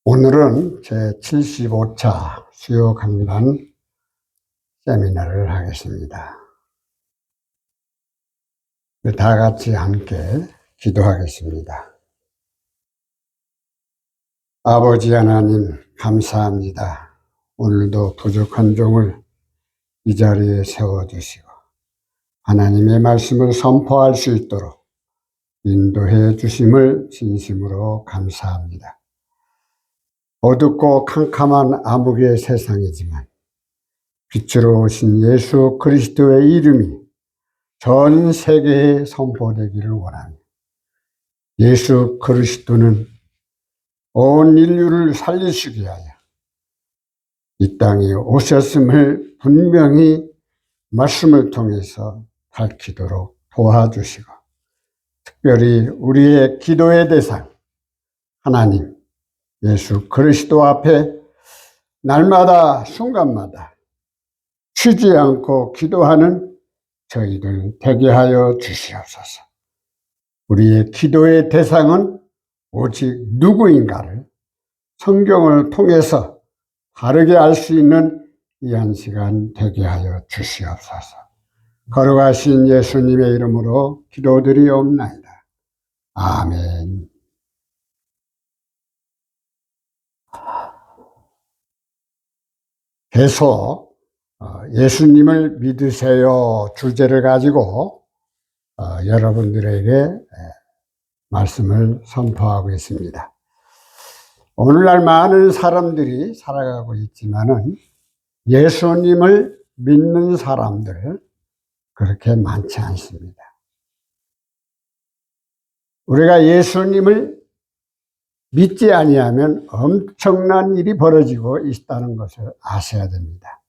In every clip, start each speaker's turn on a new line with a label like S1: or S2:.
S1: 오늘은 제75차 수요 강단 세미나를 하겠습니다. 다 같이 함께 기도하겠습니다. 아버지 하나님, 감사합니다. 오늘도 부족한 종을 이 자리에 세워주시고 하나님의 말씀을 선포할 수 있도록 인도해 주심을 진심으로 감사합니다. 어둡고 캄캄한 암흑의 세상이지만 빛으로 오신 예수 그리스도의 이름이 전 세계에 선포되기를 원합니다. 예수 그리스도는 온 인류를 살리시기 위하여 이 땅에 오셨음을 분명히 말씀을 통해서 밝히도록 도와주시고, 특별히 우리의 기도의 대상 하나님 예수 그리스도 앞에 날마다 순간마다 쉬지 않고 기도하는 저희들 되게 하여 주시옵소서. 우리의 기도의 대상은 오직 누구인가를 성경을 통해서 바르게 알 수 있는 이 한 시간 되게 하여 주시옵소서. 거룩하신 예수님의 이름으로 기도드리옵나이다. 아멘. 계속 예수님을 믿으세요 주제를 가지고 여러분들에게 말씀을 선포하고 있습니다. 오늘날 많은 사람들이 살아가고 있지만은 예수님을 믿는 사람들 그렇게 많지 않습니다. 우리가 예수님을 믿지 아니하면 엄청난 일이 벌어지고 있다는 것을 아셔야 됩니다.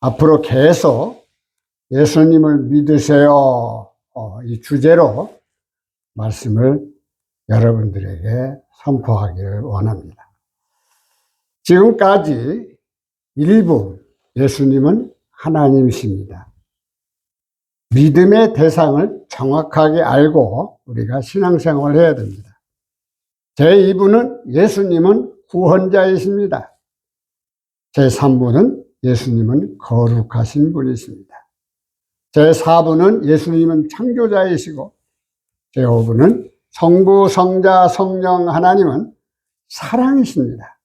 S1: 앞으로 계속 예수님을 믿으세요 이 주제로 말씀을 여러분들에게 선포하기를 원합니다. 지금까지 일부 예수님은 하나님이십니다. 믿음의 대상을 정확하게 알고 우리가 신앙생활을 해야 됩니다. 제2부는 예수님은 구원자이십니다. 제3부는 예수님은 거룩하신 분이십니다. 제4부는 예수님은 창조자이시고, 제5부는 성부, 성자, 성령 하나님은 사랑이십니다.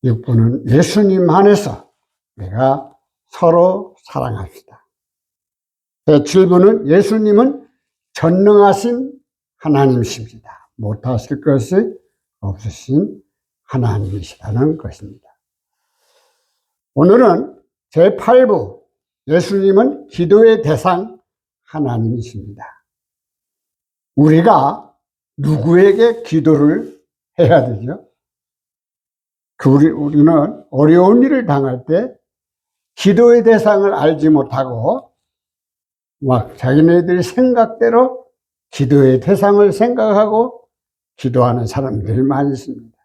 S1: 6부는 예수님 안에서 우리가 서로 사랑합시다. 제7부는 예수님은 전능하신 하나님이십니다. 못하실 것이 없으신 하나님이시라는 것입니다. 오늘은 제8부 예수님은 기도의 대상 하나님이십니다. 우리가 누구에게 기도를 해야 되죠? 우리는 어려운 일을 당할 때 기도의 대상을 알지 못하고 막 자기네들 생각대로 기도의 대상을 생각하고 기도하는 사람들이 많이 있습니다.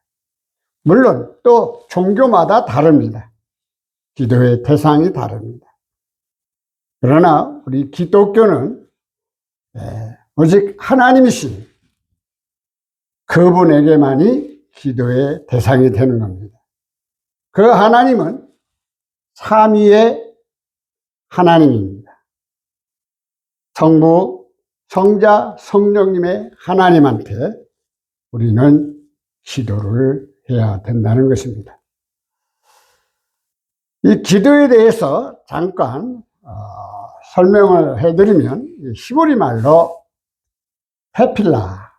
S1: 물론 또 종교마다 다릅니다. 기도의 대상이 다릅니다. 그러나 우리 기독교는 오직 하나님이신 그분에게만이 기도의 대상이 되는 겁니다. 그 하나님은 삼위의 하나님입니다. 성부, 성자, 성령님의 하나님한테 우리는 기도를 해야 된다는 것입니다. 이 기도에 대해서 잠깐 설명을 해드리면, 히브리 말로 테필라가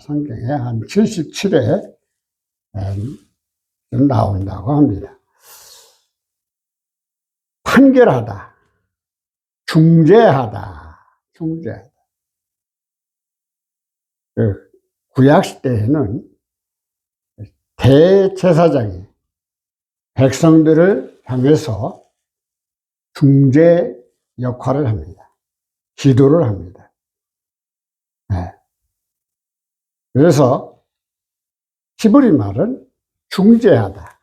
S1: 성경에 한 77회 나온다고 합니다. 판결하다, 중재하다. 구약 시대에는 대제사장이 백성들을 향해서 중재 역할을 합니다. 기도를 합니다. 그래서 히브리 말은 중재하다,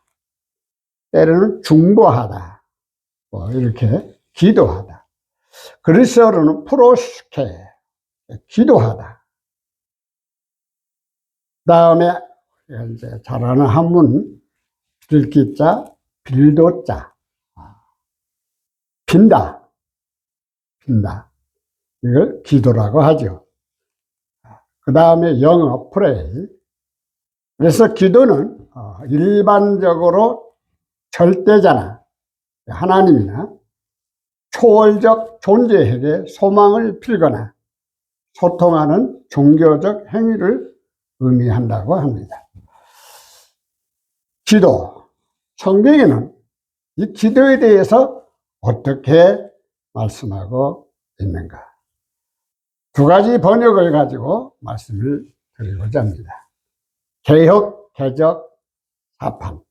S1: 때로는 중보하다, 이렇게 기도하다. 그리스어로는 프로스케, 기도하다. 다음에 이제 잘 아는 한문, 빌기자, 빌도자. 빈다. 빈다. 이걸 기도라고 하죠. 그 다음에 영어, pray. 그래서 기도는 일반적으로 절대자나 하나님이나 초월적 존재에게 소망을 빌거나 소통하는 종교적 행위를 의미한다고 합니다. 기도. 성경에는 이 기도에 대해서 어떻게 말씀하고 있는가? 두 가지 번역을 가지고 말씀을 드리고자 합니다. 개역, 개적, 사판,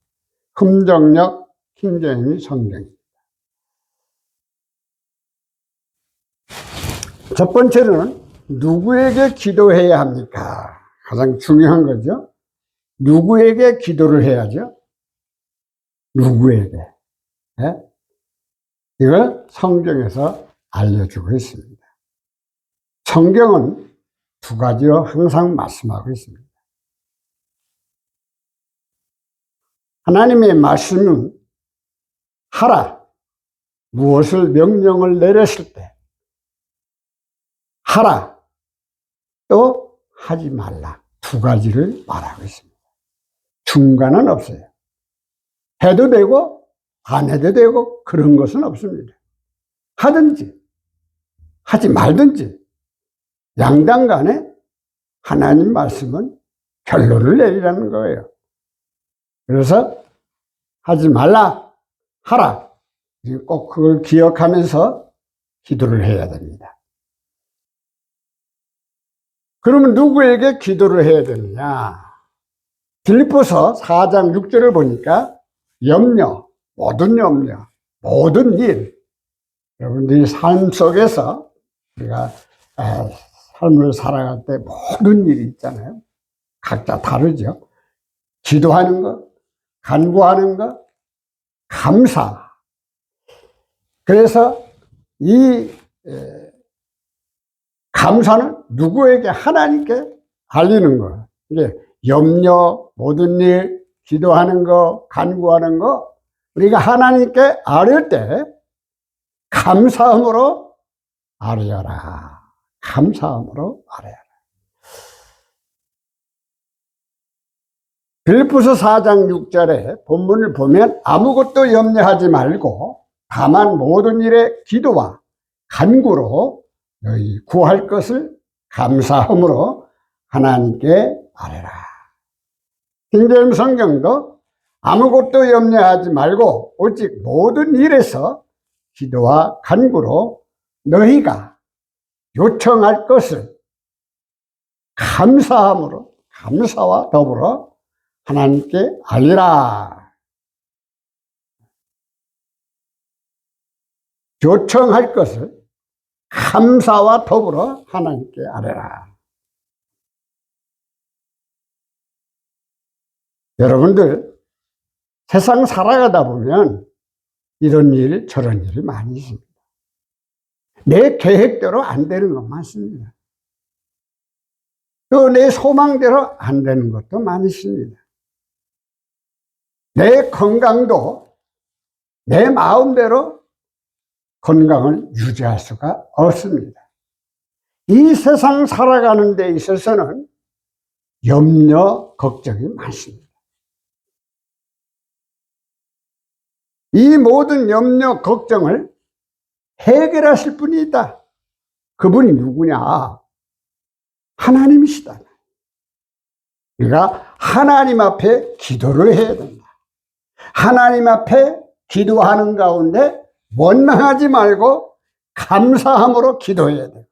S1: 흠정역, 킹제임이 성경입니다. 첫 번째는 누구에게 기도해야 합니까? 가장 중요한 거죠. 누구에게 기도를 해야죠? 누구에게? 네? 이걸 성경에서 알려주고 있습니다. 성경은 두 가지로 항상 말씀하고 있습니다. 하나님의 말씀은 하라, 무엇을 명령을 내렸을 때 하라, 또 하지 말라, 두 가지를 말하고 있습니다. 중간은 없어요. 해도 되고 안 해도 되고 그런 것은 없습니다. 하든지 하지 말든지 양당 간에 하나님 말씀은 결론을 내리라는 거예요. 그래서 하지 말라, 하라. 꼭 그걸 기억하면서 기도를 해야 됩니다. 그러면 누구에게 기도를 해야 되느냐? 빌립보서 4장 6절을 보니까 염려, 모든 일. 여러분들이 삶 속에서 우리가 삶을 살아갈 때 모든 일이 있잖아요. 각자 다르죠. 기도하는 것, 간구하는 것, 감사. 그래서 이 감사는 누구에게? 하나님께 알리는 거예요. 이게 염려, 모든 일, 기도하는 거, 간구하는 거, 우리가 하나님께 아뢰 때 감사함으로 아뢰어라. 감사함으로 아뢰어라. 빌립보서 4장 6절에 본문을 보면 아무것도 염려하지 말고 다만 모든 일에 기도와 간구로 너희 구할 것을 감사함으로 하나님께 아뢰라. 킹제임 성경도 아무것도 염려하지 말고 오직 모든 일에서 기도와 간구로 너희가 요청할 것을 감사함으로, 감사와 더불어 하나님께 알리라. 요청할 것을 감사와 더불어 하나님께 아뢰라. 여러분들 세상 살아가다 보면 이런 일 저런 일이 많이 있습니다. 내 계획대로 안 되는 것 많습니다. 또 내 소망대로 안 되는 것도 많이 있습니다. 내 건강도 내 마음대로 건강을 유지할 수가 없습니다. 이 세상 살아가는 데 있어서는 염려, 걱정이 많습니다. 이 모든 염려, 걱정을 해결하실 분이 있다. 그분이 누구냐? 하나님이시다. 우리가 하나님 앞에 기도를 해야 된다. 하나님 앞에 기도하는 가운데 원망하지 말고 감사함으로 기도해야 돼요.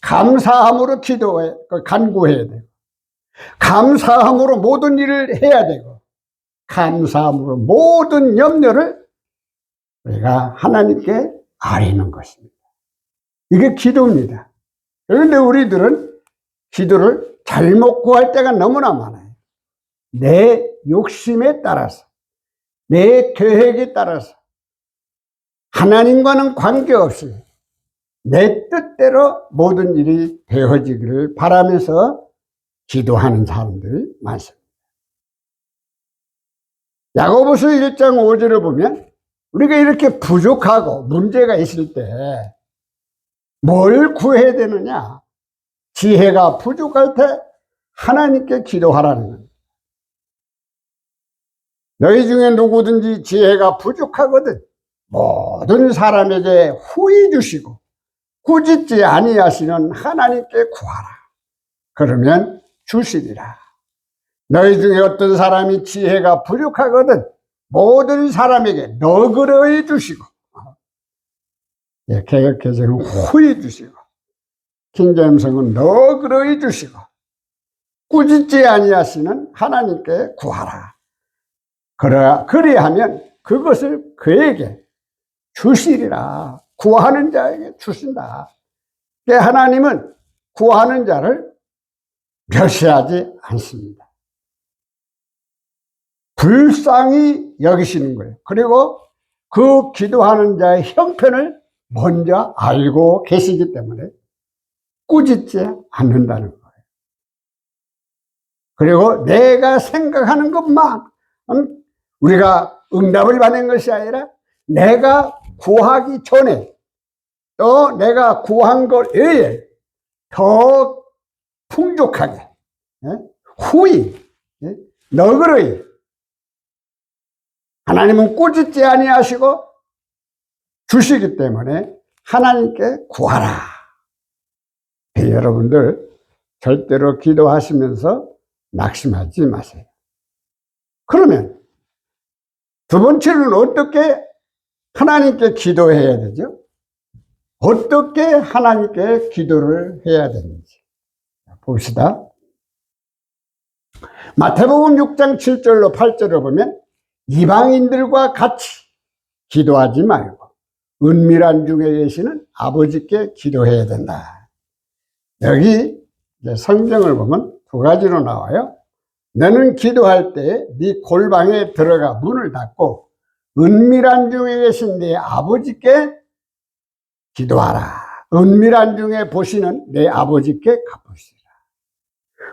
S1: 감사함으로 간구해야 돼요. 감사함으로 모든 일을 해야 되고, 감사함으로 모든 염려를 우리가 하나님께 아뢰는 것입니다. 이게 기도입니다. 그런데 우리들은 기도를 잘못 구할 때가 너무나 많아요. 내 욕심에 따라서, 내 계획에 따라서, 하나님과는 관계없이 내 뜻대로 모든 일이 되어지기를 바라면서 기도하는 사람들이 많습니다. 야고보서 1장 5절을 보면 우리가 이렇게 부족하고 문제가 있을 때 뭘 구해야 되느냐? 지혜가 부족할 때 하나님께 기도하라는 겁니다. 너희 중에 누구든지 지혜가 부족하거든 모든 사람에게 후히 주시고 꾸짖지 아니하시는 하나님께 구하라. 그러면 주시리라. 너희 중에 어떤 사람이 지혜가 부족하거든 모든 사람에게 너그러이 주시고, 개역개정은 후히 주시고, 킹제임스는 너그러이 주시고 꾸짖지 아니하시는 하나님께 구하라. 그리하면 그것을 그에게 주시리라. 구하는 자에게 주신다. 하나님은 구하는 자를 멸시하지 않습니다. 불쌍히 여기시는 거예요. 그리고 그 기도하는 자의 형편을 먼저 알고 계시기 때문에 꾸짖지 않는다는 거예요. 그리고 내가 생각하는 것만 우리가 응답을 받는 것이 아니라 내가 구하기 전에 또 내가 구한 것 외에 더 풍족하게 후히 너그러이 하나님은 꾸짖지 아니하시고 주시기 때문에 하나님께 구하라. 여러분들 절대로 기도하시면서 낙심하지 마세요. 그러면 두 번째는 어떻게 하나님께 기도해야 되죠? 어떻게 하나님께 기도를 해야 되는지 봅시다. 마태복음 6장 7절로 8절을 보면 이방인들과 같이 기도하지 말고 은밀한 중에 계시는 아버지께 기도해야 된다. 여기 성경을 보면 두 가지로 나와요. 너는 기도할 때 네 골방에 들어가 문을 닫고 은밀한 중에 계신 네 아버지께 기도하라. 은밀한 중에 보시는 내 아버지께 갚으시라.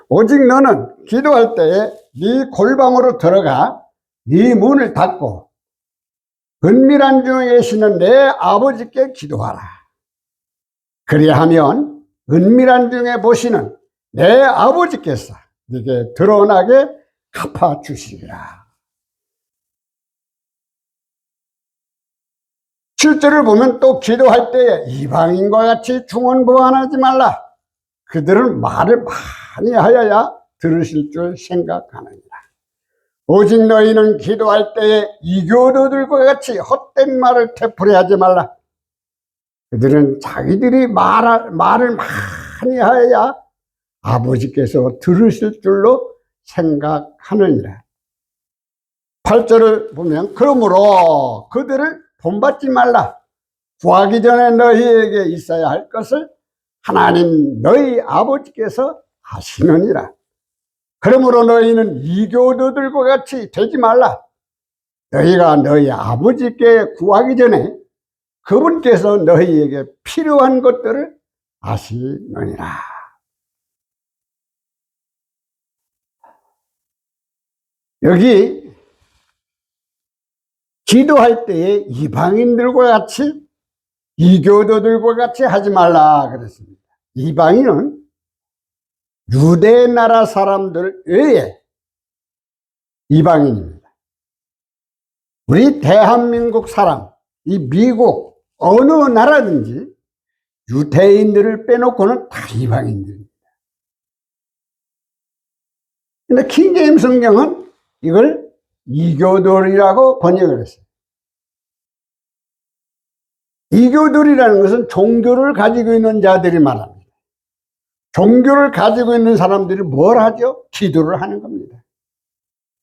S1: 오직 너는 기도할 때에 네 골방으로 들어가 네 문을 닫고 은밀한 중에 계시는 내 아버지께 기도하라. 그리하면 은밀한 중에 보시는 내 아버지께서 네게 드러나게 갚아주시리라. 실제를 보면 또 기도할 때에 이방인과 같이 중언부언하지 말라. 그들은 말을 많이 하여야 들으실 줄 생각하느니라. 오직 너희는 기도할 때에 이교도들과 같이 헛된 말을 되풀이하지 말라. 그들은 자기들이 말을 많이 하여야 아버지께서 들으실 줄로 생각하느니라. 8절을 보면 그러므로 그들을 본받지 말라. 구하기 전에 너희에게 있어야 할 것을 하나님 너희 아버지께서 아시느니라. 그러므로 너희는 이교도들과 같이 되지 말라. 너희가 너희 아버지께 구하기 전에 그분께서 너희에게 필요한 것들을 아시느니라. 여기 기도할 때에 이방인들과 같이 이교도들과 같이 하지 말라 그랬습니다. 이방인은 유대 나라 사람들 외에 이방인입니다. 우리 대한민국 사람, 이 미국 어느 나라든지 유대인들을 빼놓고는 다 이방인들입니다. 근데 킹제임스 성경은 이걸 이교도이라고 번역을 했어요. 이교도이라는 것은 종교를 가지고 있는 자들이 말합니다. 종교를 가지고 있는 사람들이 뭘 하죠? 기도를 하는 겁니다.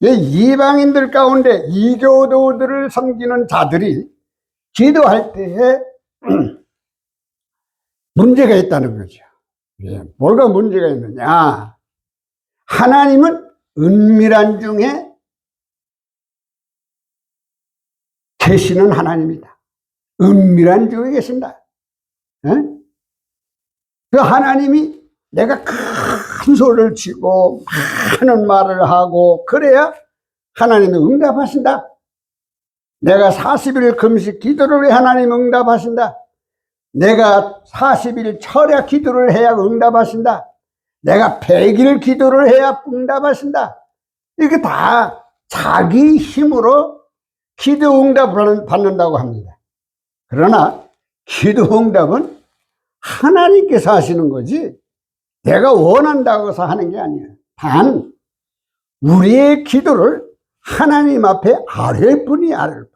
S1: 이방인들 가운데 이교도들을 섬기는 자들이 기도할 때에 문제가 있다는 거죠. 뭐가 문제가 있느냐? 하나님은 은밀한 중에 계시는 하나님이다. 은밀한 중에 계신다. 그 하나님이 내가 큰 소리를 치고 많은 말을 하고 그래야 하나님이 응답하신다. 내가 40일 금식 기도를 해 하나님 응답하신다. 내가 40일 철야 기도를 해야 응답하신다. 내가 100일 기도를 해야 응답하신다. 이게 다 자기 힘으로 기도 응답을 받는다고 합니다. 그러나 기도 응답은 하나님께서 하시는 거지 내가 원한다고 해서 하는 게 아니에요. 단 우리의 기도를 하나님 앞에 아뢰 뿐이 아뢰 뿐.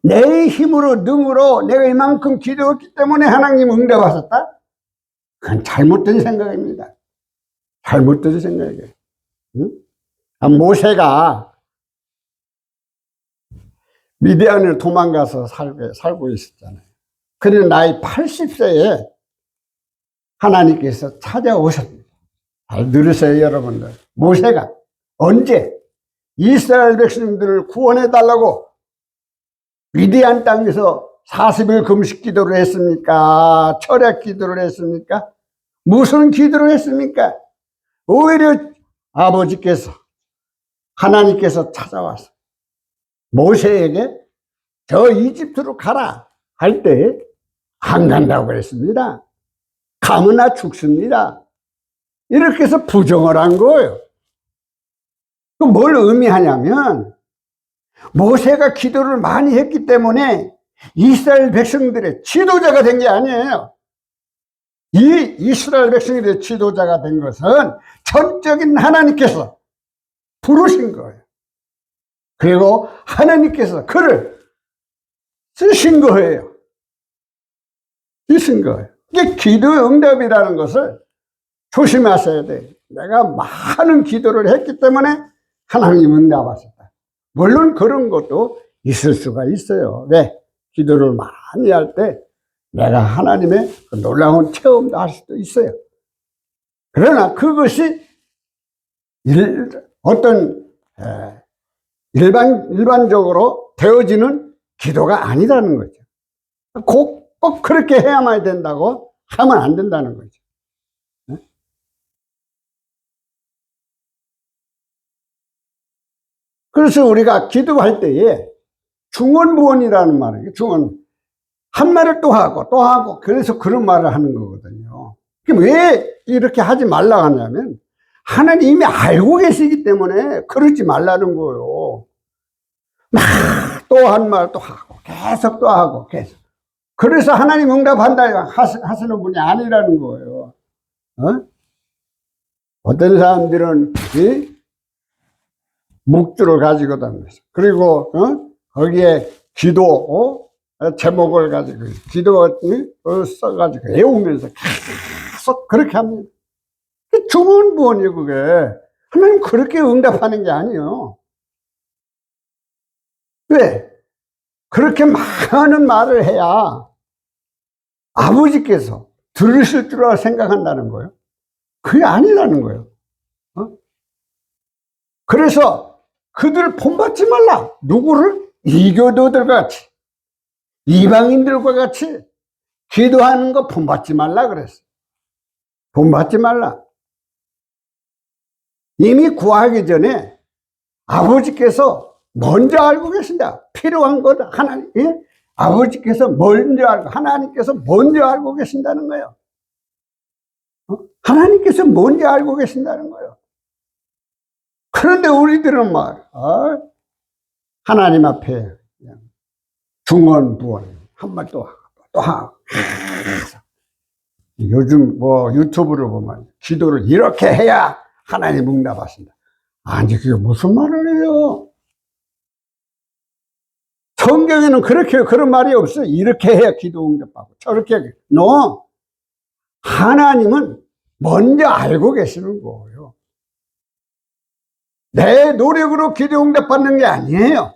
S1: 내 힘으로 능으로 내가 이만큼 기도했기 때문에 하나님 응답하셨다? 그건 잘못된 생각입니다. 잘못된 생각이에요. 응? 모세가 미디안을 도망가서 살고 있었잖아요. 그는 나이 80세에 하나님께서 찾아오셨습니다. 잘 들으세요, 여러분들. 모세가 언제 이스라엘 백성들을 구원해 달라고 미디안 땅에서 40일 금식 기도를 했습니까? 철야 기도를 했습니까? 무슨 기도를 했습니까? 오히려 아버지께서 하나님께서 찾아와서 모세에게 저 이집트로 가라 할 때 안 간다고 그랬습니다. 가면 나 죽습니다. 이렇게 해서 부정을 한 거예요. 그 뭘 의미하냐면 모세가 기도를 많이 했기 때문에 이스라엘 백성들의 지도자가 된 게 아니에요. 이 이스라엘 백성들의 지도자가 된 것은 전적인 하나님께서 부르신 거예요. 그리고 하나님께서 그를 쓰신 거예요. 쓰신 거예요. 이게 기도의 응답이라는 것을 조심하셔야 돼요. 내가 많은 기도를 했기 때문에 하나님 응답하셨다. 물론 그런 것도 있을 수가 있어요. 왜? 기도를 많이 할 때 내가 하나님의 놀라운 체험도 할 수도 있어요. 그러나 그것이 일반적으로 되어지는 기도가 아니라는 거죠. 꼭 그렇게 해야만 된다고 하면 안 된다는 거죠. 그래서 우리가 기도할 때에 중언부언이라는 말이에요. 한 말을 또 하고 그래서 그런 말을 하는 거거든요. 그럼 왜 이렇게 하지 말라 하냐면 하나님이 알고 계시기 때문에 그러지 말라는 거예요. 또 한 말 또 하고 계속 또 하고 계속. 그래서 하나님 응답한다 하시는 분이 아니라는 거예요. 어떤 사람들은 묵주를 가지고 다니면서 그리고 거기에 기도 제목을 가지고 기도 써가지고 외우면서 계속 그렇게 합니다. 중언부언이에요. 그게 하나님 그렇게 응답하는 게 아니에요. 왜? 그렇게 많은 말을 해야 아버지께서 들으실 줄 생각한다는 거예요. 그게 아니라는 거예요. 그래서 그들 본받지 말라. 누구를? 이교도들과 같이 이방인들과 같이 기도하는 거 본받지 말라 그랬어요. 본받지 말라. 이미 구하기 전에 아버지께서 먼저 알고 계신다. 필요한 것 하나님, 아버지께서 먼저 알고, 하나님께서 먼저 알고 계신다는 거예요. 하나님께서 먼저 알고 계신다는 거예요. 그런데 우리들은 하나님 앞에 중언부언 한 말 또 하고. 요즘 유튜브를 보면 기도를 이렇게 해야 하나님 응답하신다. 아니, 그게 무슨 말을 해요? 성경에는 그런 말이 없어요. 이렇게 해야 기도 응답하고 저렇게. 하나님은 먼저 알고 계시는 거예요. 내 노력으로 기도 응답받는 게 아니에요.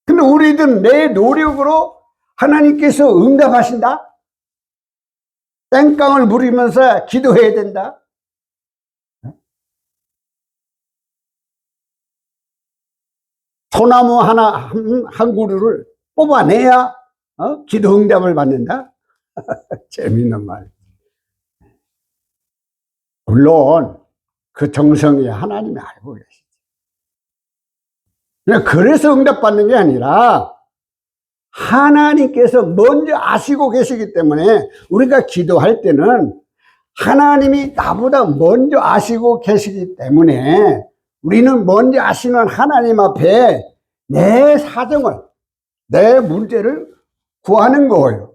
S1: 근데 우리들은 내 노력으로 하나님께서 응답하신다? 땡깡을 부리면서 기도해야 된다? 소나무 한 그루를 뽑아내야 기도 응답을 받는다? 재밌는 말. 물론 그 정성이 하나님이 알고 계시죠. 그래서 응답받는 게 아니라 하나님께서 먼저 아시고 계시기 때문에 우리가 기도할 때는 하나님이 나보다 먼저 아시고 계시기 때문에 우리는 먼저 아시는 하나님 앞에 내 사정을, 내 문제를 구하는 거예요.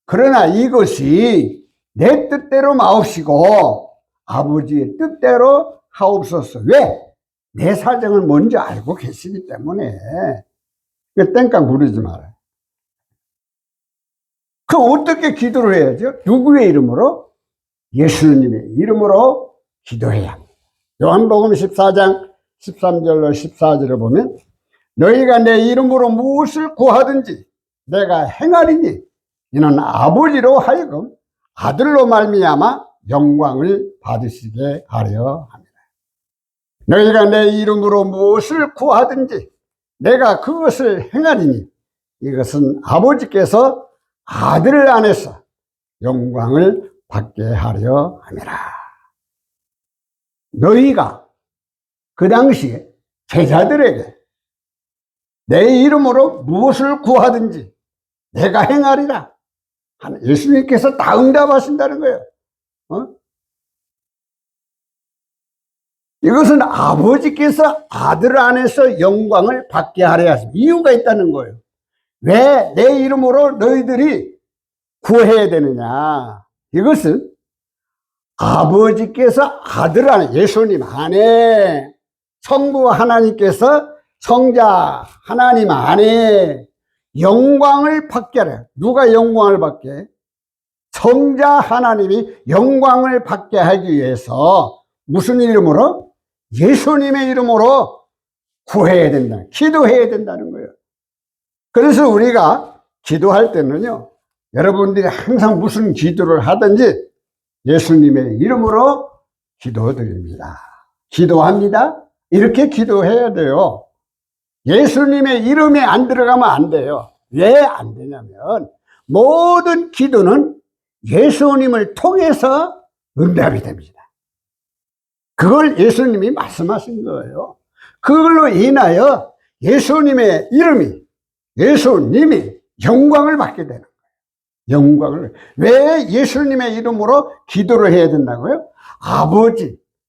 S1: 그러나 이것이 내 뜻대로 마옵시고 아버지의 뜻대로 하옵소서. 왜? 내 사정을 먼저 알고 계시기 때문에. 땡깡 부르지 말아요. 어떻게 기도를 해야죠? 누구의 이름으로? 예수님의 이름으로 기도해야 합니다. 요한복음 14장 13절로 14절을 보면 너희가 내 이름으로 무엇을 구하든지 내가 행하리니 이는 아버지로 하여금 아들로 말미암아 영광을 받으시게 하려 합니다. 너희가 내 이름으로 무엇을 구하든지 내가 그것을 행하리니 이것은 아버지께서 아들 안에서 영광을 받게 하려 함이라. 너희가 그 당시에 제자들에게 내 이름으로 무엇을 구하든지 내가 행하리라. 예수님께서 다 응답하신다는 거예요. 이것은 아버지께서 아들 안에서 영광을 받게 하려 하십니다. 이유가 있다는 거예요. 왜 내 이름으로 너희들이 구해야 되느냐? 이것은 아버지께서 아들 안에, 예수님 안에, 성부 하나님께서 성자 하나님 안에 영광을 받게 하라. 누가 영광을 받게? 성자 하나님이 영광을 받게 하기 위해서 무슨 이름으로? 예수님의 이름으로 구해야 된다. 기도해야 된다는 거예요. 그래서 우리가 기도할 때는요, 여러분들이 항상 무슨 기도를 하든지 예수님의 이름으로 기도드립니다. 기도합니다. 이렇게 기도해야 돼요. 예수님의 이름에 안 들어가면 안 돼요. 왜 안 되냐면 모든 기도는 예수님을 통해서 응답이 됩니다. 그걸 예수님이 말씀하신 거예요. 그걸로 인하여 예수님의 영광을 받게 되는 거예요. 영광을. 왜 예수님의 이름으로 기도를 해야 된다고요?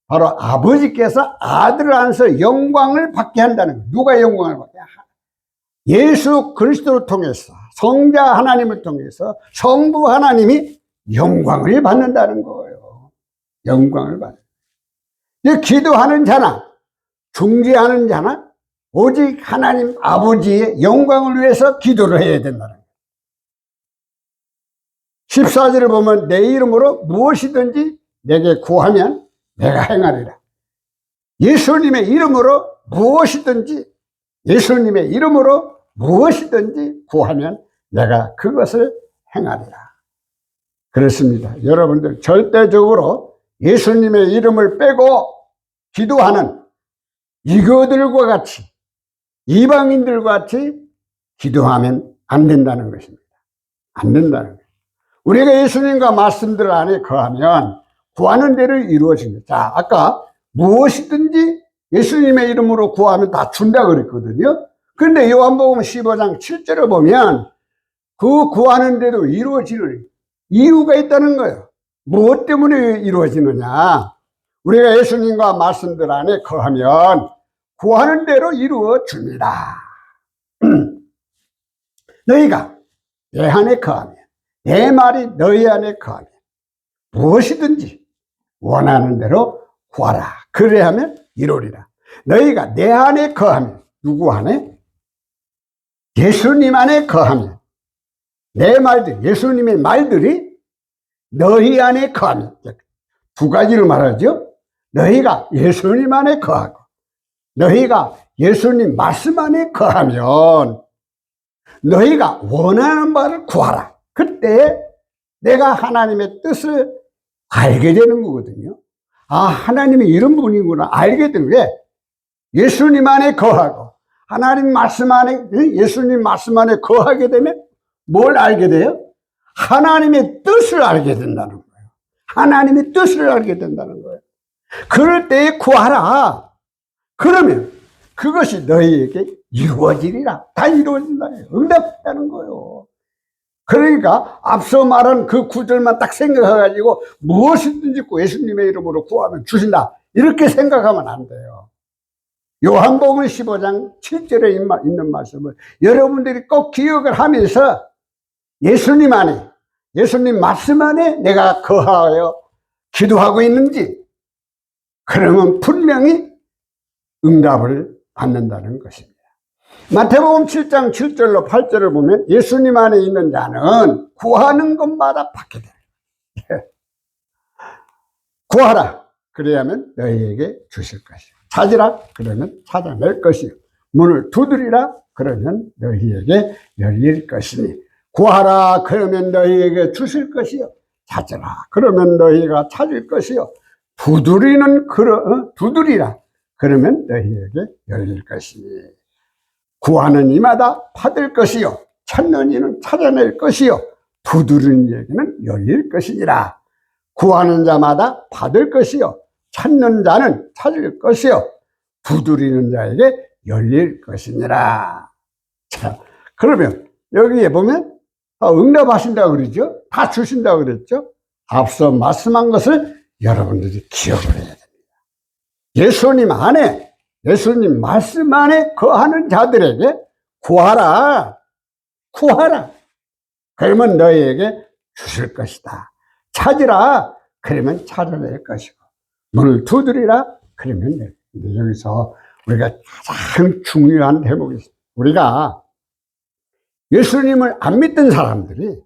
S1: 바로 아버지께서 아들 안에서 영광을 받게 한다는 거예요. 누가 영광을 받게? 예수 그리스도를 통해서, 성자 하나님을 통해서 성부 하나님이 영광을 받는다는 거예요. 영광을 받는. 기도하는 자나 중재하는 자나 오직 하나님 아버지의 영광을 위해서 기도를 해야 된다는 거예요. 14절을 보면 내 이름으로 무엇이든지 내게 구하면 내가 행하리라. 예수님의 이름으로 무엇이든지 구하면 내가 그것을 행하리라. 그렇습니다. 여러분들 절대적으로 예수님의 이름을 빼고 기도하는 이교들과 같이, 이방인들과 같이 기도하면 안 된다는 것입니다. 안 된다는 거예요. 우리가 예수님과 말씀들 안에 거하면 구하는 대로 이루어집니다. 자, 아까 무엇이든지 예수님의 이름으로 구하면 다 준다 그랬거든요. 그런데 요한복음 15장 7절을 보면 그 구하는 대로 이루어지는 이유가 있다는 거예요. 무엇 때문에 이루어지느냐? 우리가 예수님과 말씀들 안에 거하면 구하는 대로 이루어집니다. 너희가 내 안에 거하면, 내 말이 너희 안에 거하면 무엇이든지 원하는 대로 구하라. 그래야 하면 이루리라. 너희가 내 안에 거하면, 누구 안에? 예수님 안에 거하면, 내 말들, 예수님의 말들이 너희 안에 거하면, 두 가지를 말하죠. 너희가 예수님 안에 거하고 너희가 예수님 말씀 안에 거하면 너희가 원하는 바를 구하라. 그때 내가 하나님의 뜻을 알게 되는 거거든요. 아, 하나님이 이런 분이구나 알게 되는. 왜? 예수님 안에 거하고 하나님 말씀 안에, 예수님 말씀 안에 거하게 되면 뭘 알게 돼요? 하나님의 뜻을 알게 된다는 거예요. 하나님의 뜻을 알게 된다는 거예요. 그럴 때에 구하라. 그러면 그것이 너희에게 이루어지리라. 다 이루어진다. 응답했다는 거예요. 그러니까 앞서 말한 그 구절만 딱 생각해가지고 무엇이든지 예수님의 이름으로 구하면 주신다. 이렇게 생각하면 안 돼요. 요한복음 15장 7절에 있는 말씀을 여러분들이 꼭 기억을 하면서 예수님 안에, 예수님 말씀 안에 내가 거하여 기도하고 있는지, 그러면 분명히 응답을 받는다는 것입니다. 마태복음 7장 7절로 8절을 보면 예수님 안에 있는 자는 구하는 것마다 받게 돼요. 구하라. 그래야면 너희에게 주실 것이요. 찾으라. 그러면 찾아낼 것이요. 문을 두드리라. 그러면 너희에게 열릴 것이니. 구하라. 그러면 너희에게 주실 것이요. 찾으라. 그러면 너희가 찾을 것이요. 두드리라. 그러면 너희에게 열릴 것이니. 구하는 이마다 받을 것이요. 찾는 이는 찾아낼 것이요. 두드리는 이에게는 열릴 것이니라. 구하는 자마다 받을 것이요. 찾는 자는 찾을 것이요. 두드리는 자에게 열릴 것이니라. 자, 그러면 여기에 보면 응답하신다고 그러죠. 다 주신다고 그랬죠. 앞서 말씀한 것을 여러분들이 기억을 해야 됩니다. 예수님 안에, 예수님 말씀 안에 거하는 자들에게 구하라. 구하라. 그러면 너희에게 주실 것이다. 찾으라. 그러면 찾아낼 것이고. 문을 두드리라. 그러면 여기서 우리가 가장 중요한 대목이 있습니다. 우리가 예수님을 안 믿던 사람들이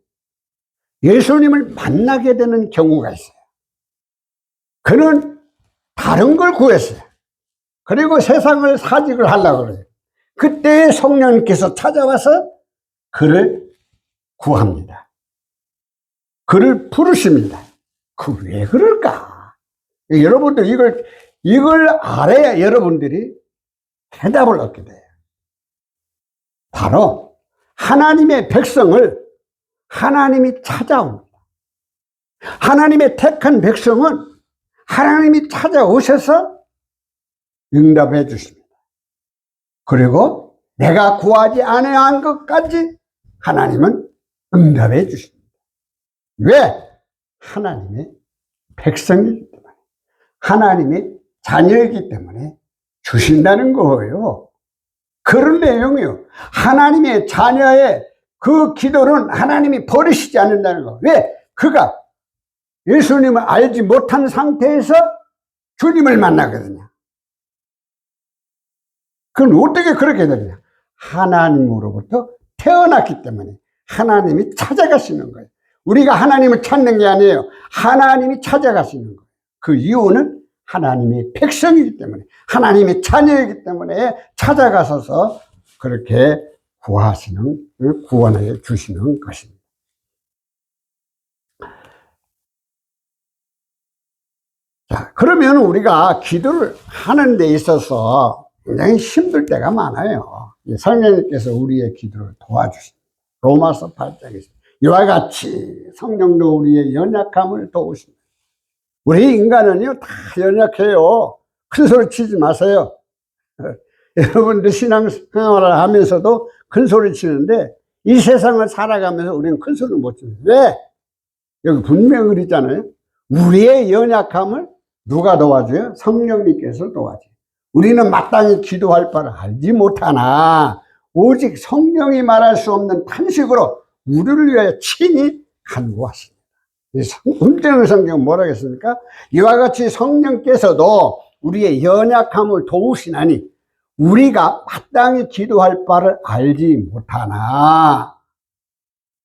S1: 예수님을 만나게 되는 경우가 있어요. 그는 다른 걸 구했어요. 그리고 세상을 사직을 하려고 그래요. 그때 성령님께서 찾아와서 그를 구합니다. 그를 부르십니다. 그 왜 그럴까? 여러분들 이걸 알아야 여러분들이 해답을 얻게 돼요. 바로 하나님의 백성을 하나님이 찾아옵니다. 하나님의 택한 백성은 하나님이 찾아오셔서 응답해 주십니다. 그리고 내가 구하지 아니한 것까지 하나님은 응답해 주십니다. 왜? 하나님의 백성이기 때문에, 하나님의 자녀이기 때문에 주신다는 거예요. 그런 내용이요. 하나님의 자녀의 그 기도는 하나님이 버리시지 않는다는 거. 왜? 그가 예수님을 알지 못한 상태에서 주님을 만나거든요. 그럼 어떻게 그렇게 되느냐? 하나님으로부터 태어났기 때문에 하나님이 찾아가시는 거예요. 우리가 하나님을 찾는 게 아니에요. 하나님이 찾아가시는 거예요. 그 이유는 하나님의 백성이기 때문에, 하나님의 자녀이기 때문에 찾아가셔서 그렇게 구원해 주시는 것입니다. 자, 그러면 우리가 기도를 하는 데 있어서 굉장히 힘들 때가 많아요. 성령님께서 우리의 기도를 도와주십니다. 로마서 8장에서 이와 같이 성령도 우리의 연약함을 도우십니다. 우리 인간은요, 다 연약해요. 큰 소리 치지 마세요. 여러분들 신앙생활을 하면서도 큰 소리 치는데 이 세상을 살아가면서 우리는 큰 소리를 못 칩니다. 왜? 여기 분명히 그랬잖아요. 우리의 연약함을 누가 도와줘요? 성령님께서 도와줘요. 우리는 마땅히 기도할 바를 알지 못하나 오직 성령이 말할 수 없는 탄식으로 우리를 위하여 친히 간구하십니다. 음정의 성경은 뭐라고 했습니까? 이와 같이 성령께서도 우리의 연약함을 도우시나니 우리가 마땅히 기도할 바를 알지 못하나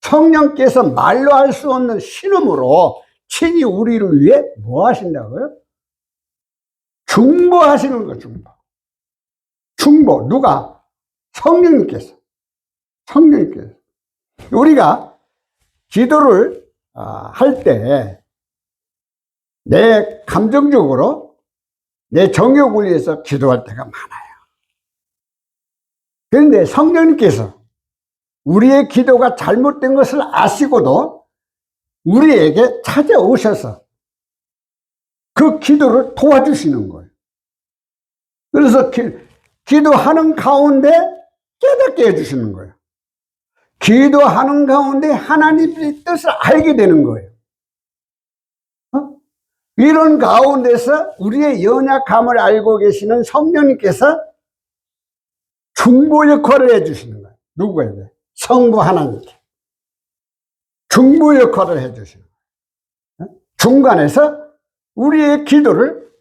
S1: 성령께서 말로 할 수 없는 신음으로 친히 우리를 위해 뭐 하신다고요? 중보하시는 거예요. 중보. 누가? 성령님께서. 우리가 기도를 할 때 내 감정적으로 내 정욕을 위해서 기도할 때가 많아요. 그런데 성령님께서 우리의 기도가 잘못된 것을 아시고도 우리에게 찾아오셔서 그 기도를 도와주시는 거예요. 그래서 기도하는 가운데 깨닫게 해주시는 거예요. 기도하는 가운데 하나님의 뜻을 알게 되는 거예요. 이런 가운데서 우리의 연약함을 알고 계시는 성령님께서 중보 역할을 해주시는 거예요. 누구에게? 성부 하나님께. 중보 역할을 해주시는 거예요. 중간에서 우리의 기도를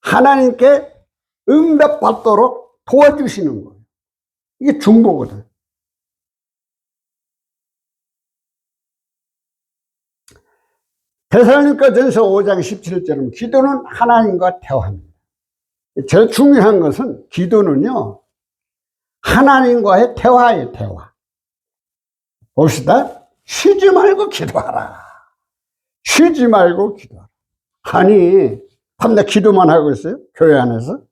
S1: 하나님께 응답받도록 도와주시는 거예요. 이게 중보거든. 데살로니가전서 5장 17절은 기도는 하나님과 대화입니다. 제일 중요한 것은 기도는요, 하나님과의 대화예요, 대화. 봅시다. 쉬지 말고 기도하라. 쉬지 말고 기도하라. 아니, 밤낮 기도만 하고 있어요? 교회 안에서?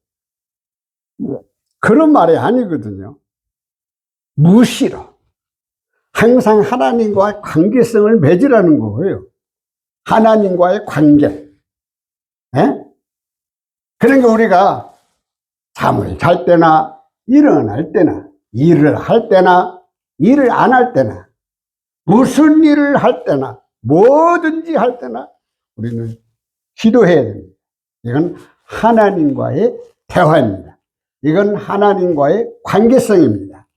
S1: 그런 말이 아니거든요. 무시로. 항상 하나님과의 관계성을 맺으라는 거예요. 하나님과의 관계. 에? 그러니까 우리가 잠을 잘 때나 일어날 때나 일을 할 때나 일을 안 할 때나 무슨 일을 할 때나 뭐든지 할 때나 우리는 기도해야 됩니다. 이건 하나님과의 대화입니다. 이건 하나님과의 관계성입니다.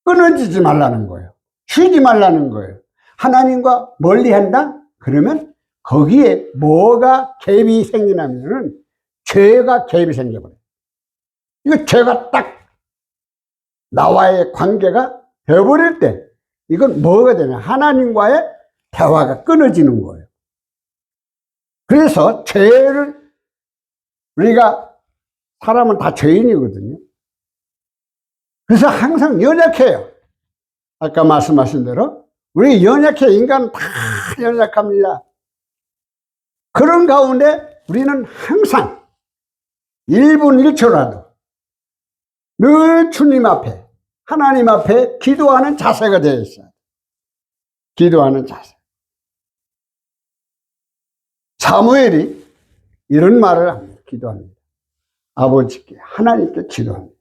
S1: 끊어지지 말라는 거예요. 쉬지 말라는 거예요. 하나님과 멀리한다? 그러면 거기에 뭐가 갭이 생기냐면은 죄가 갭이 생겨버려요. 이거 죄가 딱 나와의 관계가 되어버릴 때 이건 뭐가 되냐? 하나님과의 대화가 끊어지는 거예요. 그래서 죄를 우리가 사람은 다 죄인이거든요. 그래서 항상 연약해요. 아까 말씀하신 대로 우리 연약해. 인간은 다 연약합니다. 그런 가운데 우리는 항상 1분 1초라도 늘 주님 앞에 하나님 앞에 기도하는 자세가 되어 있어요. 기도하는 자세. 사무엘이 이런 말을 합니다. 기도합니다. 아버지께 하나님께 기도합니다.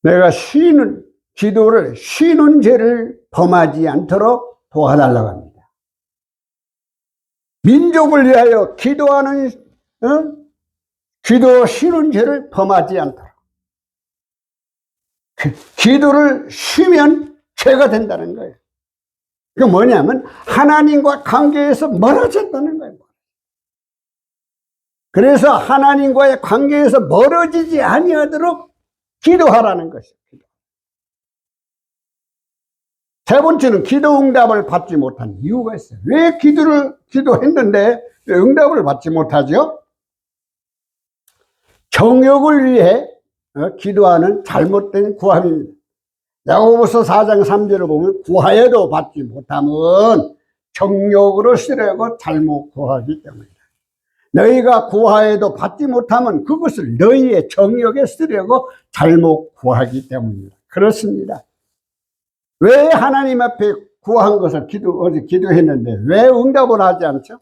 S1: 내가 쉬는 기도를 쉬는 죄를 범하지 않도록 도와달라고 합니다. 민족을 위하여 기도하는 기도 쉬는 죄를 범하지 않도록. 기도를 쉬면 죄가 된다는 거예요. 그 뭐냐면 하나님과 관계에서 멀어졌다는 거예요. 그래서 하나님과의 관계에서 멀어지지 아니하도록 기도하라는 것이에요. 세 번째는 기도 응답을 받지 못한 이유가 있어요. 왜 기도했는데 왜 응답을 받지 못하죠? 정욕을 위해 기도하는 잘못된 구함입니다. 야고보서 4장 3절을 보면 구하여도 받지 못하면 정욕으로 쓰려고 잘못 구하기 때문이다. 너희가 구하여도 받지 못하면 그것을 너희의 정욕에 쓰려고 잘못 구하기 때문이다. 그렇습니다. 왜 하나님 앞에 구한 것을 어제 기도했는데 왜 응답을 하지 않죠?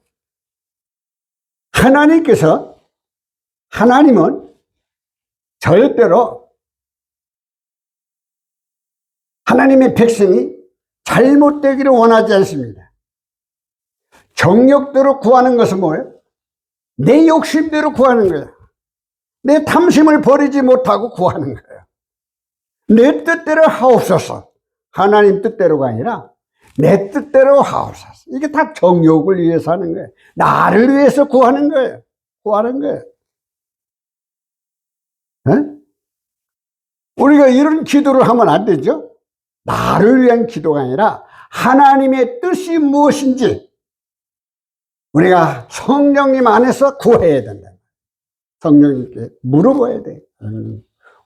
S1: 하나님은 절대로 하나님의 백성이 잘못되기를 원하지 않습니다. 정욕대로 구하는 것은 뭐예요? 내 욕심대로 구하는 거예요. 내 탐심을 버리지 못하고 구하는 거예요. 내 뜻대로 하옵소서. 하나님 뜻대로가 아니라 내 뜻대로 하옵소서. 이게 다 정욕을 위해서 하는 거예요. 나를 위해서 구하는 거예요. 구하는 거예요. 에? 우리가 이런 기도를 하면 안 되죠? 나를 위한 기도가 아니라 하나님의 뜻이 무엇인지 우리가 성령님 안에서 구해야 된다. 성령님께 물어봐야 돼.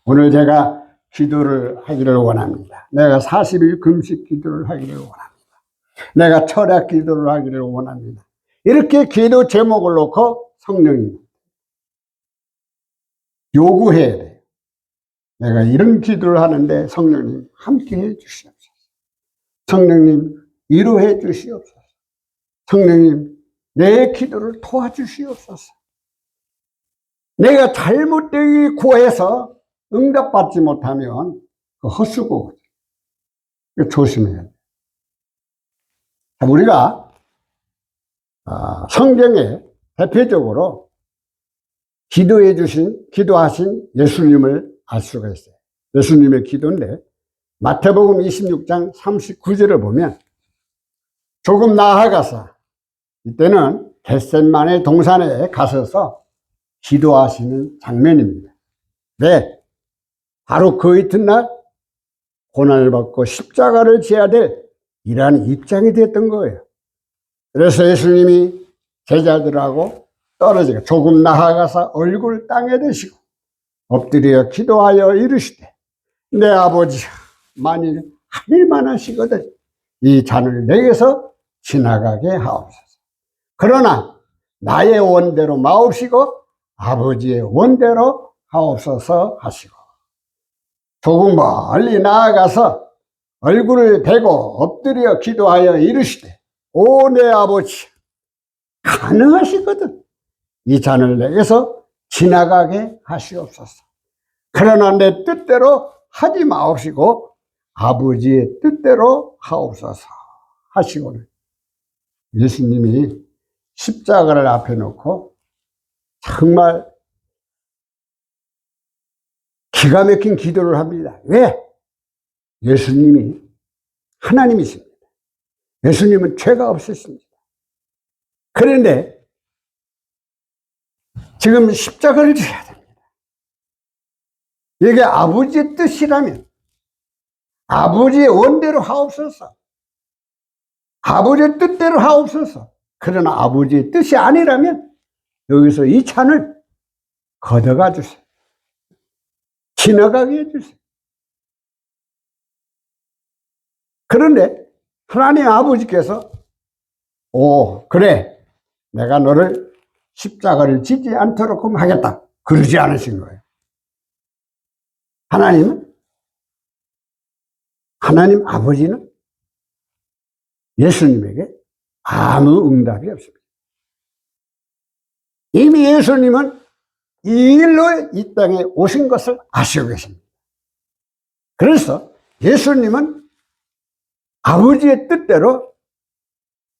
S1: 오늘 제가 기도를 하기를 원합니다. 내가 40일 금식 기도를 하기를 원합니다. 내가 철학 기도를 하기를 원합니다. 이렇게 기도 제목을 놓고 성령님 요구해야 돼요. 내가 이런 기도를 하는데 성령님 함께 해 주시옵소서. 성령님 위로해 주시옵소서. 성령님 내 기도를 도와주시옵소서. 내가 잘못되게 구해서 응답받지 못하면 그 헛수고 조심해야 돼. 우리가 성경에 대표적으로 기도하신 예수님을 알 수가 있어요. 예수님의 기도인데 마태복음 26장 39절을 보면 조금 나아가서 이때는 겟셋마네 동산에 가셔서 기도하시는 장면입니다. 네, 바로 그 이튿날 고난을 받고 십자가를 져야 될 이러한 입장이 됐던 거예요. 그래서 예수님이 제자들하고 떨어지고 조금 나아가서 얼굴 땅에 대시고 엎드려 기도하여 이르시되 내 아버지 만일 하늘만 하시거든 이 잔을 내게서 지나가게 하옵소서. 그러나 나의 원대로 마옵시고 아버지의 원대로 하옵소서 하시고 조금 멀리 나아가서 얼굴을 베고 엎드려 기도하여 이르시되 오 내 아버지 가능하시거든 이 잔을 내게서 지나가게 하시옵소서. 그러나 내 뜻대로 하지 마옵시고 아버지의 뜻대로 하옵소서 하시고는 예수님이 십자가를 앞에 놓고 정말 기가 막힌 기도를 합니다. 왜? 예수님이 하나님이십니다. 예수님은 죄가 없으십니다. 그런데 지금 십자가를 져야 됩니다. 이게 아버지의 뜻이라면 아버지의 원대로 하옵소서. 아버지의 뜻대로 하옵소서. 그러나 아버지의 뜻이 아니라면 여기서 이 잔을 걷어가 주세요. 지나가게 해주세요. 그런데 하나님 아버지께서 그래 내가 너를 십자가를 지지 않도록 하겠다 그러지 않으신 거예요. 하나님 아버지는 예수님에게 아무 응답이 없습니다. 이미 예수님은 이 일로 이 땅에 오신 것을 아시고 계십니다. 그래서 예수님은 아버지의 뜻대로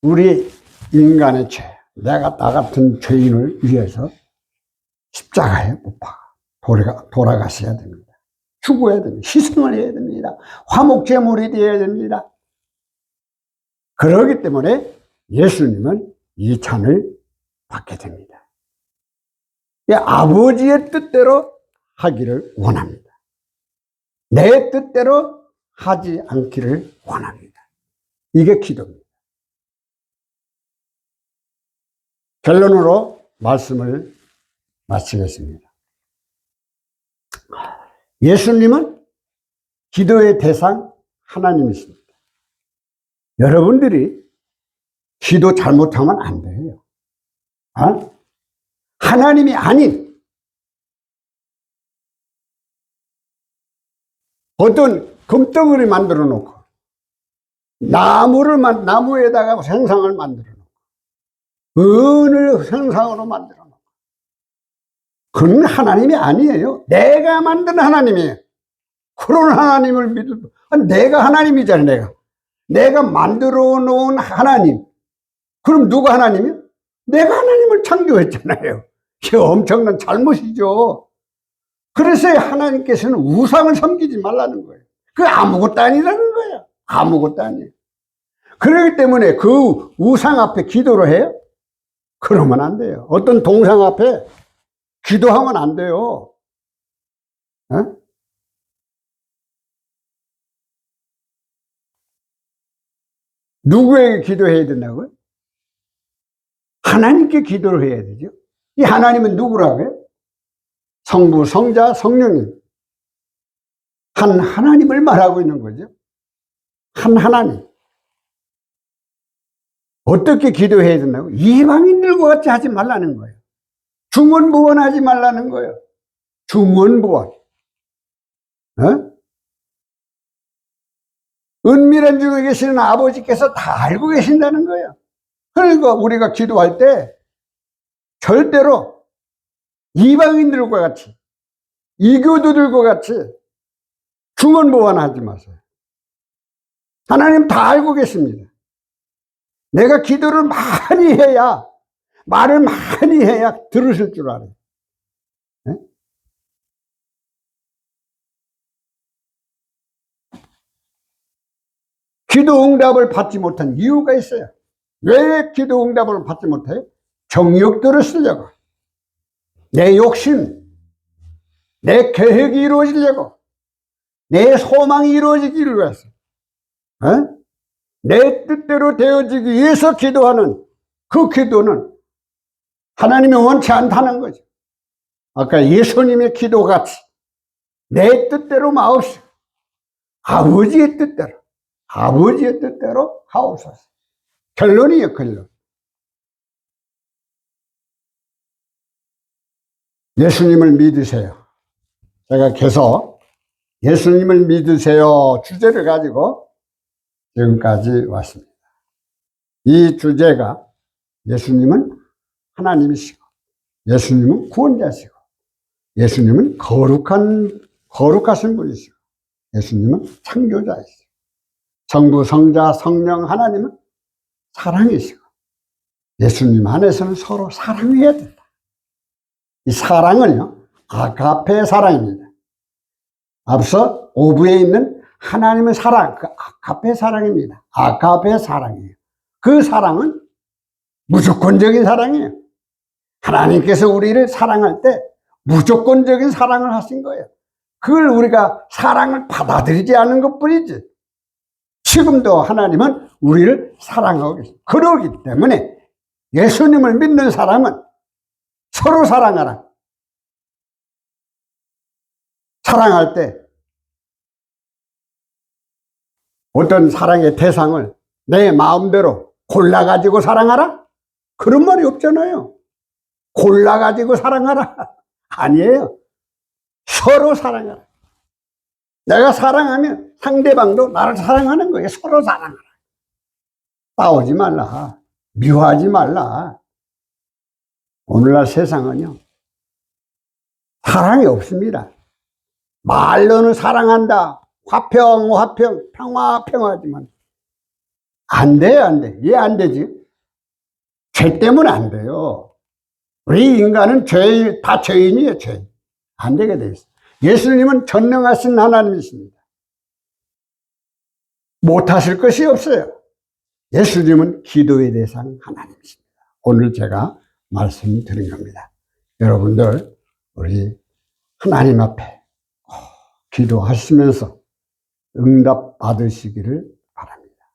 S1: 우리 인간의 죄, 내가 나 같은 죄인을 위해서 십자가에 못 박아 돌아가셔야 됩니다. 죽어야 됩니다. 희생을 해야 됩니다. 화목제물이 되어야 됩니다. 그렇기 때문에 예수님은 이 잔을 받게 됩니다. 아버지의 뜻대로 하기를 원합니다. 내 뜻대로 하지 않기를 원합니다. 이게 기도입니다. 결론으로 말씀을 마치겠습니다. 예수님은 기도의 대상 하나님이십니다. 여러분들이 기도 잘못하면 안 돼요. 하나님이 아닌 어떤 금덩어리 만들어 놓고 나무에다가 형상을 만들어 놓고 은을 형상으로 만들어 놓고 그건 하나님이 아니에요. 내가 만든 하나님이에요. 그런 하나님을 믿어도 내가 하나님이잖아요. 내가 만들어 놓은 하나님. 그럼 누가 하나님이야? 내가 하나님을 창조했잖아요. 이게 엄청난 잘못이죠. 그래서 하나님께서는 우상을 섬기지 말라는 거예요. 그게 아무것도 아니라는 거예요. 아무것도 아니에요. 그렇기 때문에 그 우상 앞에 기도를 해요? 그러면 안 돼요. 어떤 동상 앞에 기도하면 안 돼요. 누구에게 기도해야 된다고요? 하나님께 기도를 해야 되죠. 이 하나님은 누구라고요? 성부, 성자, 성령님. 한 하나님을 말하고 있는 거죠. 한 하나님. 어떻게 기도해야 된다고? 이방인들과 같이 하지 말라는 거예요. 중언부언하지 말라는 거예요. 중언부언. 은밀한 중에 계시는 아버지께서 다 알고 계신다는 거예요. 그러니까 우리가 기도할 때 절대로 이방인들과 같이, 이교도들과 같이 중언부언하지 마세요. 하나님 다 알고 계십니다. 내가 기도를 많이 해야, 말을 많이 해야 들으실 줄 알아요. 네? 기도 응답을 받지 못한 이유가 있어요. 왜 기도 응답을 받지 못해요? 정욕들을 쓰려고, 내 욕심, 내 계획이 이루어지려고, 내 소망이 이루어지기를 위해서, 내 뜻대로 되어지기 위해서 기도하는 그 기도는 하나님이 원치 않다는 거죠. 아까 예수님의 기도같이 내 뜻대로 마옵시고 아버지의 뜻대로 하옵소서. 결론이에요, 결론. 예수님을 믿으세요. 제가 계속 예수님을 믿으세요 주제를 가지고 지금까지 왔습니다. 이 주제가 예수님은 하나님이시고, 예수님은 구원자시고, 예수님은 거룩하신 분이시고, 예수님은 창조자이시고, 성부, 성자, 성령 하나님은 사랑이시고, 예수님 안에서는 서로 사랑해야 된다. 이 사랑은요, 아가페 사랑입니다. 앞서 오부에 있는 하나님의 사랑, 그 아가페 사랑입니다. 아가페 사랑이에요. 그 사랑은 무조건적인 사랑이에요. 하나님께서 우리를 사랑할 때 무조건적인 사랑을 하신 거예요. 그걸 우리가 사랑을 받아들이지 않는 것 뿐이지. 지금도 하나님은 우리를 사랑하고 계십니다. 그러기 때문에 예수님을 믿는 사람은 서로 사랑하라. 사랑할 때 어떤 사랑의 대상을 내 마음대로 골라가지고 사랑하라? 그런 말이 없잖아요. 골라가지고 사랑하라. 아니에요. 서로 사랑하라. 내가 사랑하면 상대방도 나를 사랑하는 거예요. 서로 사랑하라. 싸우지 말라. 미워하지 말라. 오늘날 세상은요, 사랑이 없습니다. 말로는 사랑한다. 화평, 평화지만 안 돼요, 안 돼. 왜 안 되지? 죄 때문에 안 돼요. 우리 인간은 다 죄인이에요, 죄인. 안 되게 돼 있어요. 예수님은 전능하신 하나님이십니다. 못하실 것이 없어요. 예수님은 기도의 대상 하나님이십니다. 오늘 제가 말씀드린 겁니다. 여러분들, 우리 하나님 앞에 기도하시면서 응답 받으시기를 바랍니다.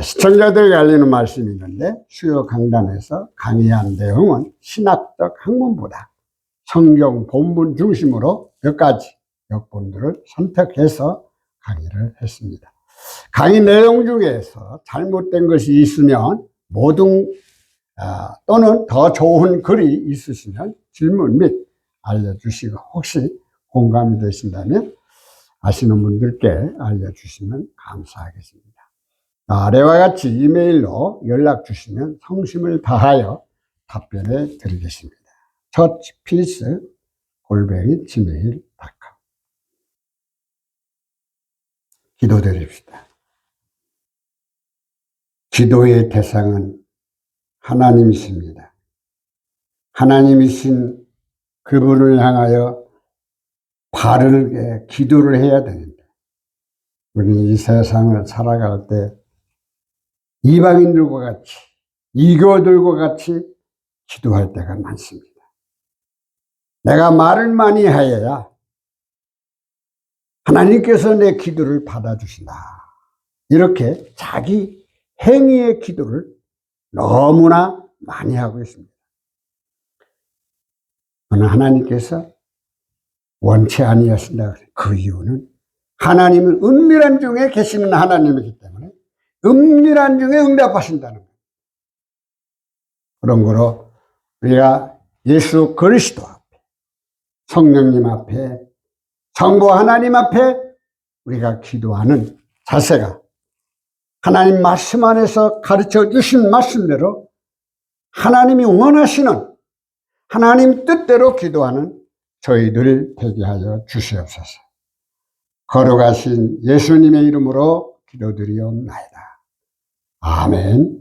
S1: 시청자들에게 알리는 말씀이 있는데, 수요 강단에서 강의한 내용은 신학적 학문보다 성경 본문 중심으로 몇 가지 역본들을 선택해서 강의를 했습니다. 강의 내용 중에서 잘못된 것이 있으면 또는 더 좋은 글이 있으시면 질문 및 알려주시고, 혹시 공감이 되신다면 아시는 분들께 알려주시면 감사하겠습니다. 아래와 같이 이메일로 연락 주시면 성심을 다하여 답변해 드리겠습니다. churchpeace@gmail.com. 기도드립시다. 기도의 대상은 하나님이십니다. 하나님이신 그분을 향하여 바르게 기도를 해야 되는데, 우리는 이 세상을 살아갈 때 이방인들과 같이, 이교들과 같이 기도할 때가 많습니다. 내가 말을 많이 하여야 하나님께서 내 기도를 받아주신다. 이렇게 자기 행위의 기도를 너무나 많이 하고 있습니다. 그러나 하나님께서 원치 아니하신다. 그 이유는 하나님은 은밀한 중에 계시는 하나님이기 때문에 은밀한 중에 응답하신다는 거예요. 그런 거로 우리가 예수 그리스도 앞에, 성령님 앞에, 성부 하나님 앞에 우리가 기도하는 자세가 하나님 말씀 안에서 가르쳐 주신 말씀대로 하나님이 원하시는 하나님 뜻대로 기도하는 저희들 되게 하여 주시옵소서. 걸어가신 예수님의 이름으로 기도드리옵나이다. 아멘.